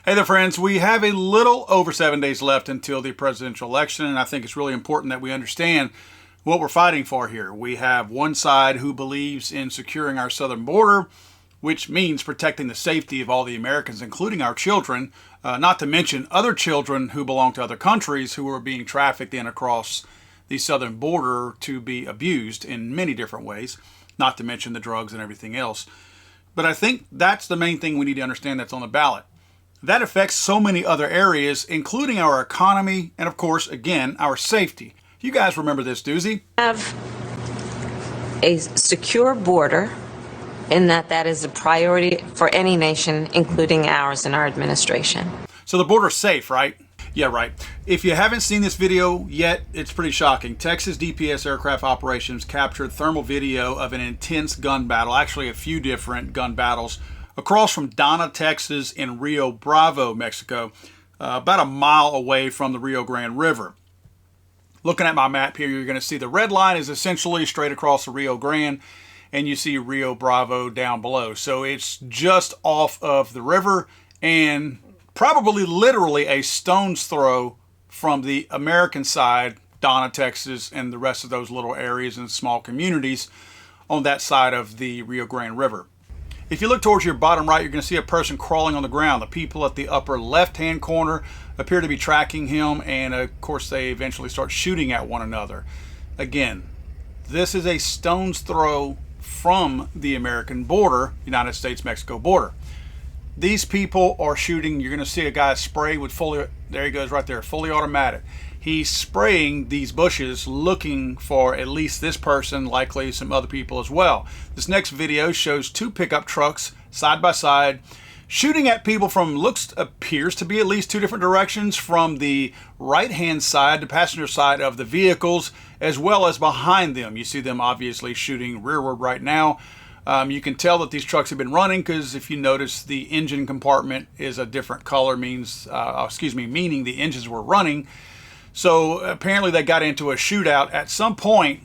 Hey there, friends. We have a little over 7 days left until the presidential election, and I think it's really important that we understand what we're fighting for here. We have one side who believes in securing our southern border, which means protecting the safety of all the Americans, including our children, not to mention other children who belong to other countries who are being trafficked in across the southern border to be abused in many different ways, not to mention the drugs and everything else. But I think that's the main thing we need to understand that's on the ballot. That affects so many other areas, including our economy and, of course, again, our safety. You guys remember this doozy? Have a secure border in that is a priority for any nation, including ours and our administration. So the border's safe, right? Yeah, right. If you haven't seen this video yet, it's pretty shocking. Texas DPS aircraft operations captured thermal video of an intense gun battle, actually a few different gun battles, across from Donna, Texas, and Rio Bravo, Mexico, about a mile away from the Rio Grande River. Looking at my map here, you're going to see the red line is essentially straight across the Rio Grande, and you see Rio Bravo down below. So it's just off of the river and probably literally a stone's throw from the American side, Donna, Texas, and the rest of those little areas and small communities on that side of the Rio Grande River. If you look towards your bottom right, you're going to see a person crawling on the ground. The people at the upper left-hand corner appear to be tracking him, and of course they eventually start shooting at one another. Again, this is a stone's throw from the American border, United States-Mexico border. These people are shooting. You're going to see a guy spray with there he goes right there, fully automatic. He's spraying these bushes looking for at least this person, likely some other people as well. This next video shows two pickup trucks side by side shooting at people from appears to be at least two different directions, from the right hand side, the passenger side of the vehicles, as well as behind them. You see them obviously shooting rearward right now. You can tell that these trucks have been running because if you notice the engine compartment is a different color, meaning the engines were running. So apparently they got into a shootout at some point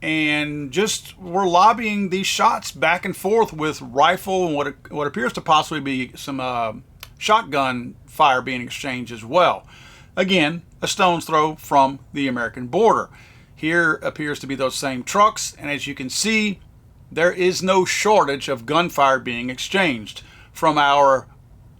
and just were lobbying these shots back and forth with rifle and what appears to possibly be some shotgun fire being exchanged as well. Again, a stone's throw from the American border. Here appears to be those same trucks, and as you can see, there is no shortage of gunfire being exchanged from our,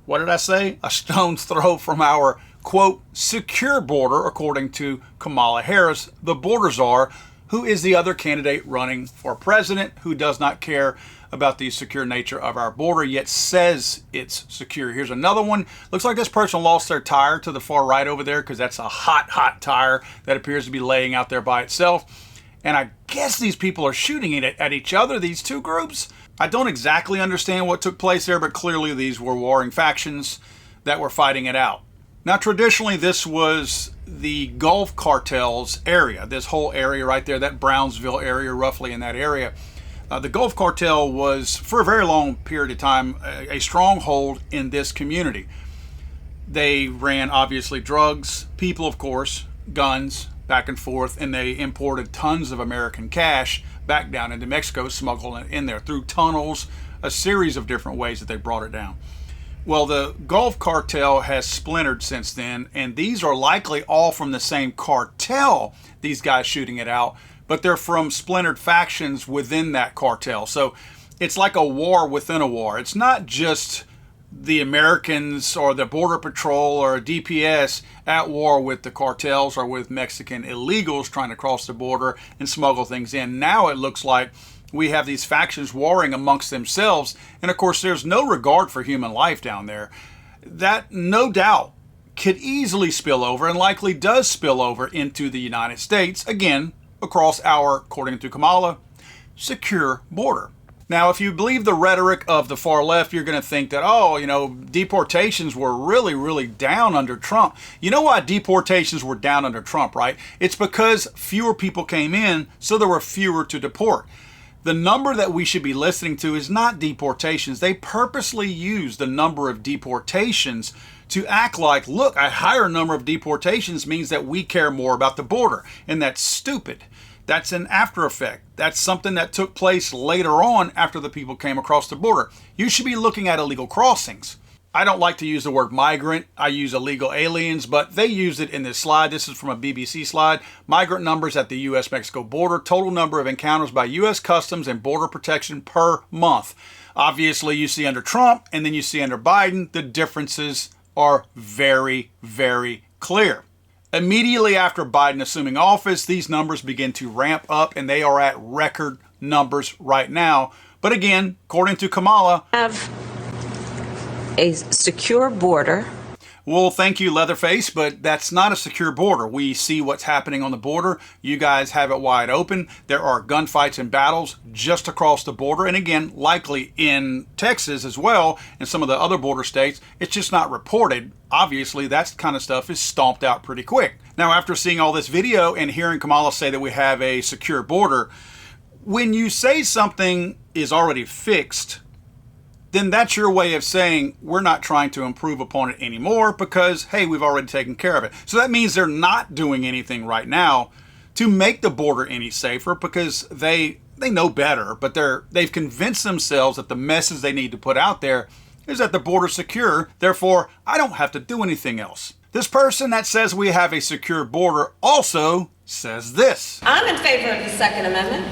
what did I say? A stone's throw from our, quote, secure border, according to Kamala Harris, the border czar, who is the other candidate running for president, who does not care about the secure nature of our border, yet says it's secure. Here's another one. Looks like this person lost their tire to the far right over there, because that's a hot tire that appears to be laying out there by itself. And I guess these people are shooting it at each other, these two groups. I don't exactly understand what took place there, but clearly these were warring factions that were fighting it out. Now, traditionally, this was the Gulf Cartel's area, this whole area right there, that Brownsville area, roughly in that area. The Gulf Cartel was, for a very long period of time, a stronghold in this community. They ran, obviously, drugs, people, of course, guns, back and forth, and they imported tons of American cash back down into Mexico, smuggling it in there through tunnels, a series of different ways that they brought it down. Well, the Gulf Cartel has splintered since then, and these are likely all from the same cartel, these guys shooting it out, but they're from splintered factions within that cartel. So it's like a war within a war. It's not just the Americans or the Border Patrol or DPS at war with the cartels or with Mexican illegals trying to cross the border and smuggle things in. Now it looks like we have these factions warring amongst themselves, and of course there's no regard for human life down there. That, no doubt, could easily spill over, and likely does spill over, into the United States, again, across our, according to Kamala, secure border. Now, if you believe the rhetoric of the far left, you're going to think that, deportations were really down under Trump. You know why deportations were down under Trump, right? It's because fewer people came in, so there were fewer to deport. The number that we should be listening to is not deportations. They purposely use the number of deportations to act like, look, a higher number of deportations means that we care more about the border. And that's stupid. That's an after effect. That's something that took place later on after the people came across the border. You should be looking at illegal crossings. I don't like to use the word migrant. I use illegal aliens, but they used it in this slide. This is from a BBC slide. Migrant numbers at the U.S.-Mexico border. Total number of encounters by U.S. Customs and Border Protection per month. Obviously, you see under Trump and then you see under Biden, the differences are very, very clear. Immediately after Biden assuming office, these numbers begin to ramp up and they are at record numbers right now. But again, according to Kamala, have a secure border. Well, thank you, Leatherface, but that's not a secure border. We see what's happening on the border. You guys have it wide open. There are gunfights and battles just across the border. And again, likely in Texas as well, and some of the other border states. It's just not reported. Obviously, that kind of stuff is stomped out pretty quick. Now, after seeing all this video and hearing Kamala say that we have a secure border, when you say something is already fixed, then that's your way of saying we're not trying to improve upon it anymore because, hey, we've already taken care of it. So that means they're not doing anything right now to make the border any safer because they know better, but they've convinced themselves that the message they need to put out there is that the border's secure, therefore I don't have to do anything else. This person that says we have a secure border also says this. I'm in favor of the Second Amendment,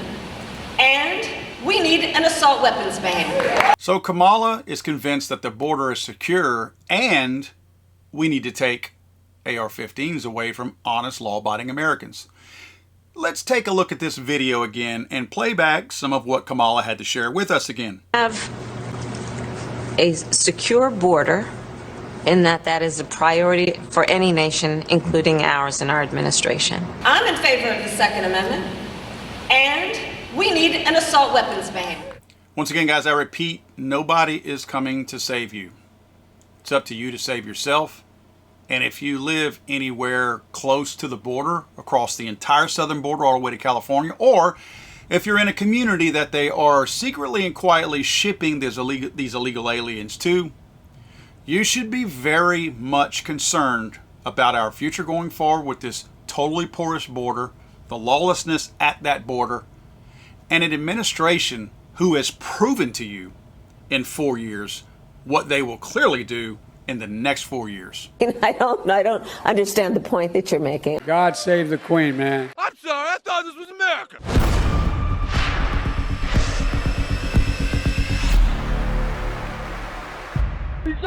and we need an assault weapons ban. So Kamala is convinced that the border is secure and we need to take AR-15s away from honest, law-abiding Americans. Let's take a look at this video again and play back some of what Kamala had to share with us again. Have a secure border in that is a priority for any nation, including ours and our administration. I'm in favor of the Second Amendment, and we need an assault weapons ban. Once again, guys, I repeat, nobody is coming to save you. It's up to you to save yourself. And if you live anywhere close to the border, across the entire southern border all the way to California, or if you're in a community that they are secretly and quietly shipping these illegal aliens to, you should be very much concerned about our future going forward with this totally porous border, the lawlessness at that border, and an administration who has proven to you in 4 years what they will clearly do in the next 4 years. I don't understand the point that you're making. God save the Queen, man. I'm sorry, I thought this was America. He's